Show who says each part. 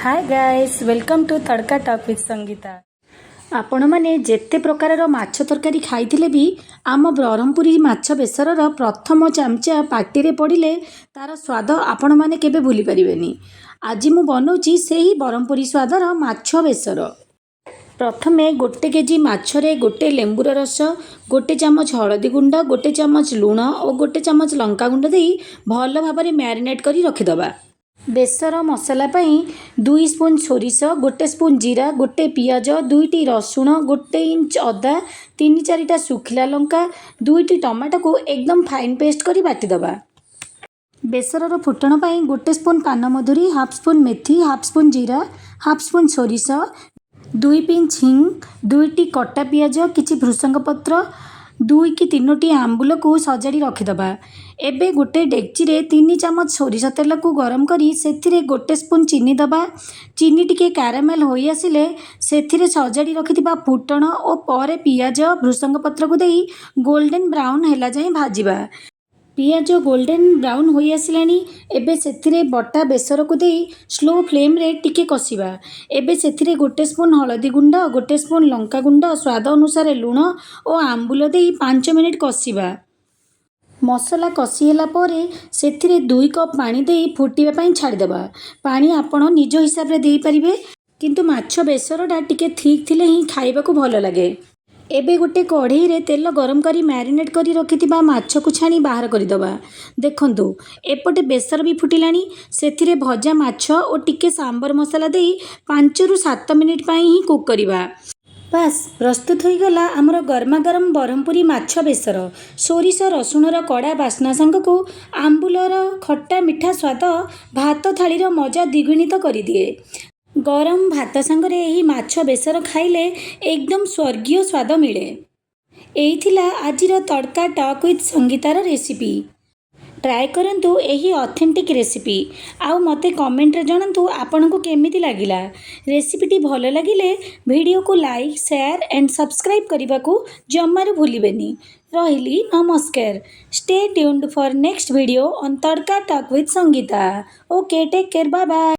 Speaker 1: Hi guys welcome to Tadka Talk with Sangeeta. आपण मैंने जेते प्रकार माछ तरकारी खाइथिले भी आम ब्रह्मपुरी माछ बेसरर प्रथम चामचा पार्टी पड़े तार स्वाद आपण मैंने केबे भूली परिबेनी। आज मु बनाऊँगी से ही ब्रह्मपुरी स्वादर माछ बेसर। प्रथमे गोटे केजी माछरे गोटे लेंबुर रस, गोटे चामच हलदी गुंड, गोटे चामच लुण और गोटे चामच लंका गुंड दे भल भाव मैरिनेट करी रखिदबा। बेसर मसला पाई 2 स्पून सोरिष, गोटे स्पून जीरा, गोटे पियाज, 2टी रसुण, गोटे इंच अदा, 3-4टा सुखिला लंका, 2टी टमाटो को एकदम फाइन पेस्ट करी बाटीदबा। बेसरर फुटण पाई गोटे स्पून पानमधुरी, हाफ स्पून मेथी, हाफ स्पून जीरा, हाफ स्पून सोरिष, 2 पिंच हिंग, 2टी कटा पियाज, किछि भृषंग पत्र, 2 कि 3टी आंबुल को सजाड़ी रखिदबा। एबे गोटे डेक्ची रे 3 चामच सोरिष तेल को गरम करी सेथिरे गोटे स्पून चीनी दबा। चीनी टिके कैरामेल होई आसिले सेथिरे सजाड़ी रखिथिबा फुटण और परे पियाज भृषंग पत्र को देई गोल्डन ब्राउन हैला जाय भाजिबा। पियाज गोल्डन ब्राउन होई आसिलानी एबे सेथिरे बटा बेसर को देई स्लो फ्लेम रे टिके कसिबा। एबे सेथिरे गोटे स्पून हलदी गुंड, गोटे स्पून लंका गुंड, स्वाद अनुसार लुण और आंबुल देई 5 मिनिट कसिबा। मसला कषिहेला परे सेथिरे 2 कप पानी देई फुटिबा पई छाड़ीदेबा। पानी आपण निज हिसाब रे देई परिबे, किंतु माछ बेसरटा टिके ठीक थिले ही खाइबा को भल लागे। एबे गोटे कढ़ई रे तेल गरम करी मैरिनेट करी रखिथिबा माछ को छाणी बाहर करदबा। देखंतु एपटे बेसर भी फुटिलानी, सेथिरे भजा माछ और टिके सांबर मसला देई 5 रु 7 मिनिट पई ही कुक करिबा। बास प्रस्तुत हो गला आमर गरमा गरम ब्रह्मपुरी माछ बेसर। सोरिष रसुणर कड़ा बास्ना सांग को आंबुलर खट्टा मिठा स्वाद भात थालीर मजा द्विगुणित करदिए। गरम भात सांगरे एही माछ बेसर खाइले एकदम स्वर्गीय स्वाद मिले। एही थिला आजिर तड़का टॉक विथ संगीतार रेसिपी। ट्राए करंतु एही ऑथेंटिक रेसिपी आउ मते कमेंट रे जणांतु आपनको केमिति लागिला। रेसिपीटी भल लागिले वीडियो को लाइक शेयर एंड सब्सक्राइब करने को जम्मारू भूलिबेनी। रहिली नमस्कार। Stay tuned for next video on Tadka Talk with Sangeeta. Okay take care, bye bye.